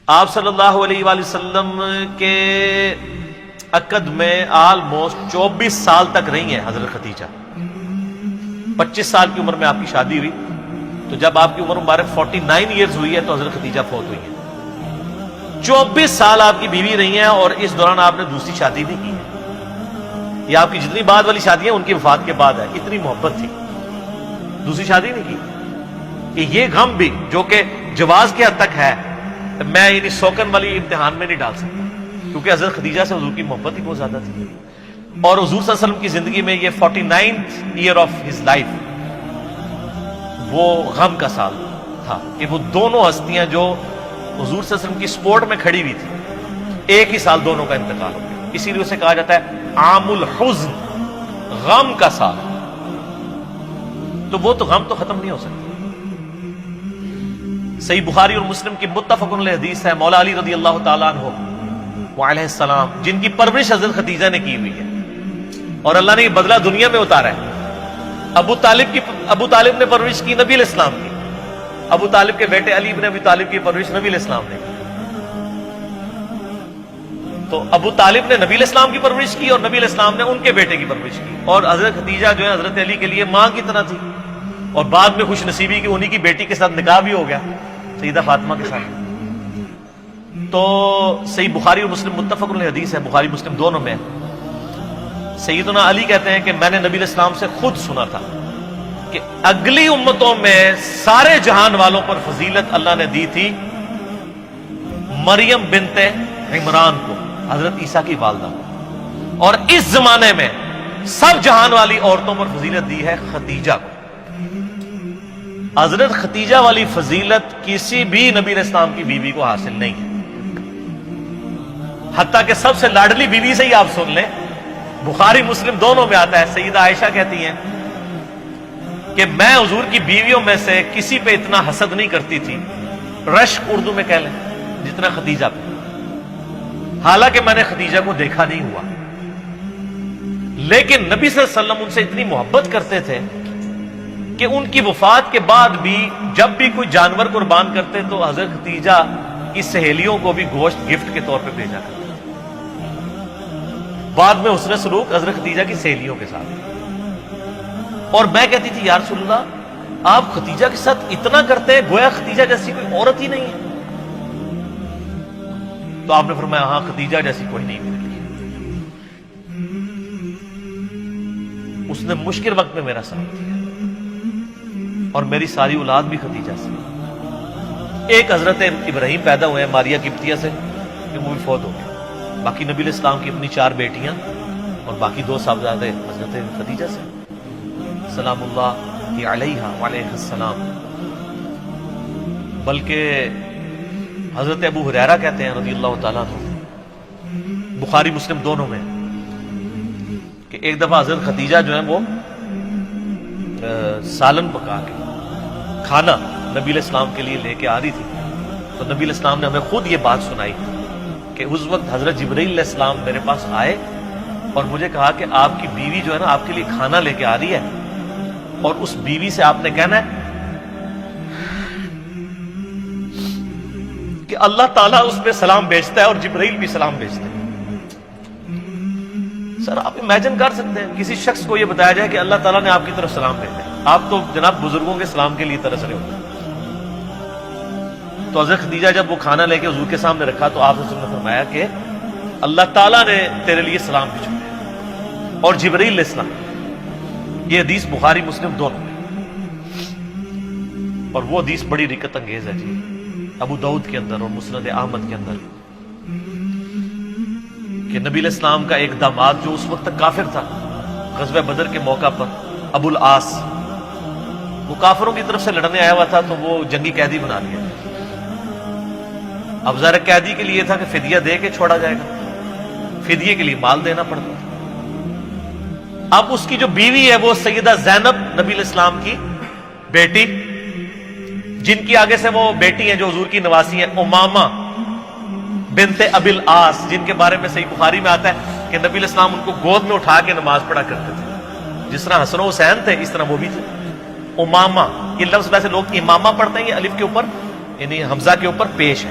آپ صلی اللہ علیہ وآلہ وسلم کے عقد میں آلموسٹ 24 سال تک رہی ہیں حضرت خدیجہ. 25 سال کی عمر میں آپ کی شادی ہوئی، تو جب آپ کی عمر مبارک 49 ایئرز ہوئی ہے تو حضرت خدیجہ فوت ہوئی ہیں. 24 سال آپ کی بیوی رہی ہیں اور اس دوران آپ نے دوسری شادی نہیں کی ہے. یہ آپ کی جتنی بعد والی شادی ہیں ان کی وفات کے بعد ہے. اتنی محبت تھی، دوسری شادی نہیں کی. کہ یہ غم بھی جو کہ جواز کے حد تک ہے، میں یعنی سوکن والی امتحان میں نہیں ڈال سکتا، کیونکہ حضرت خدیجہ سے حضور کی محبت ہی بہت زیادہ تھی. اور حضور صلی اللہ علیہ وسلم کی زندگی میں یہ 49th year of his life وہ غم کا سال تھا کہ وہ دونوں ہستیاں جو حضور صلی اللہ علیہ وسلم کی سپورٹ میں کھڑی ہوئی تھی، ایک ہی سال دونوں کا انتقال ہو گیا. اسی لیے اسے کہا جاتا ہے عام الحزن، غم کا سال. تو وہ تو غم تو ختم نہیں ہو سکتا. صحیح بخاری اور مسلم کی متفق علیہ حدیث ہے، مولا علی رضی اللہ تعالیٰ عنہ وعلیہ السلام جن کی پرورش حضرت خدیجہ نے کی ہوئی ہے اور اللہ نے یہ بدلہ دنیا میں اتارا ہے. ابو طالب نے پرورش کی نبی علیہ السلام کی. ابو طالب کے بیٹے علی بن ابی طالب کی پرورش نبی علیہ السلام نے کی. تو ابو طالب نے نبی علیہ السلام کی پرورش کی اور نبی علیہ السلام نے ان کے بیٹے کی پرورش کی. اور حضرت خدیجہ جو ہے حضرت علی کے لیے ماں کی طرح تھی، اور بعد میں خوش نصیبی کی انہی کی بیٹی کے ساتھ نکاح بھی ہو گیا سیدہ فاطمہ کے ساتھ. تو صحیح بخاری اور مسلم متفق علیہ حدیث ہے، بخاری مسلم دونوں میں. سیدنا علی کہتے ہیں کہ میں نے نبی علیہ السلام سے خود سنا تھا کہ اگلی امتوں میں سارے جہان والوں پر فضیلت اللہ نے دی تھی مریم بنت عمران کو، حضرت عیسیٰ کی والدہ کو، اور اس زمانے میں سب جہان والی عورتوں پر فضیلت دی ہے خدیجہ کو. حضرت خدیجہ والی فضیلت کسی بھی نبی علیہ السلام کی بیوی کو حاصل نہیں ہے. حتیٰ کہ سب سے لاڈلی بیوی سے ہی آپ سن لیں، بخاری مسلم دونوں میں آتا ہے، سیدہ عائشہ کہتی ہیں کہ میں حضور کی بیویوں میں سے کسی پہ اتنا حسد نہیں کرتی تھی، رشک اردو میں کہہ لیں، جتنا خدیجہ پہ. حالانکہ میں نے خدیجہ کو دیکھا نہیں ہوا، لیکن نبی صلی اللہ علیہ وسلم ان سے اتنی محبت کرتے تھے کہ ان کی وفات کے بعد بھی جب بھی کوئی جانور قربان کرتے تو حضرت خدیجہ کی سہیلیوں کو بھی گوشت گفٹ کے طور پہ بھیجا کرتے. بعد میں حسن سلوک حضرت خدیجہ کی سہیلیوں کے ساتھ. اور میں کہتی تھی یا رسول اللہ آپ خدیجہ کے ساتھ اتنا کرتے ہیں گویا خدیجہ جیسی کوئی عورت ہی نہیں ہے. تو آپ نے فرمایا ہاں خدیجہ جیسی کوئی نہیں میرے لیے. اس نے مشکل وقت میں میرا ساتھ دیا اور میری ساری اولاد بھی خدیجہ سے. ایک حضرت ابراہیم پیدا ہوئے ہیں ماریہ قبطیہ سے کہ وہ بھی فوت ہو گئے. باقی نبی علیہ السلام کی اپنی 4 بیٹیاں اور باقی 2 صاحبزادے حضرت خدیجہ سے سلام اللہ علیہا وعلیہ السلام. بلکہ حضرت ابو ہریرہ کہتے ہیں رضی اللہ تعالیٰ عنہ، بخاری مسلم دونوں میں، کہ ایک دفعہ حضرت خدیجہ جو ہے وہ سالن پکا کے کھانا نبی علیہ السلام کے لیے لے کے آ رہی تھی. تو نبی علیہ السلام نے ہمیں خود یہ بات سنائی کہ اس وقت حضرت جبرائیل علیہ السلام میرے پاس آئے اور مجھے کہا کہ آپ کی بیوی جو ہے نا آپ کے لیے کھانا لے کے آ رہی ہے، اور اس بیوی سے آپ نے کہنا ہے کہ اللہ تعالیٰ اس پہ سلام بھیجتا ہے اور جبرائیل بھی سلام بھیجتے ہیں. سر آپ امیجن کر سکتے ہیں کسی شخص کو یہ بتایا جائے کہ اللہ تعالیٰ نے آپ کی طرف سلام بھیجا ہے. آپ تو جناب بزرگوں کے سلام کے لیے ترس رہے ہوتے. تو حضرت خدیجہ جب وہ کھانا لے کے حضور کے سامنے رکھا تو آپ نے فرمایا کہ اللہ تعالیٰ نے تیرے لیے سلام بھیجا اور جبرائیل علیہ السلام. یہ حدیث بخاری مسلم دونوں میں، اور وہ حدیث بڑی رکت انگیز ہے جی، ابو داؤد کے اندر اور مسند احمد کے اندر، کہ نبی علیہ السلام کا ایک داماد جو اس وقت تک کافر تھا، غزوہ بدر کے موقع پر ابو العاص، وہ کافروں کی طرف سے لڑنے آیا ہوا تھا تو وہ جنگی قیدی بنا لیا. اب ظاہر قیدی کے لیے تھا کہ فدیہ دے کے چھوڑا جائے گا، فدیے کے لیے مال دینا پڑتا تھا. اب اس کی جو بیوی ہے وہ سیدہ زینب نبی علیہ السلام کی بیٹی، جن کی آگے سے وہ بیٹی ہیں جو حضور کی نواسی ہیں، امامہ بنت ابی العاص، جن کے بارے میں صحیح بخاری میں آتا ہے کہ نبی علیہ السلام ان کو گود میں اٹھا کے نماز پڑھا کرتے تھے. جس طرح حسن و حسین تھے اس طرح وہ بھی تھے. امامہ، یہ لفظ ویسے لوگ امامہ پڑھتے ہیں، یہ الف کے اوپر یعنی حمزہ کے اوپر پیش ہے،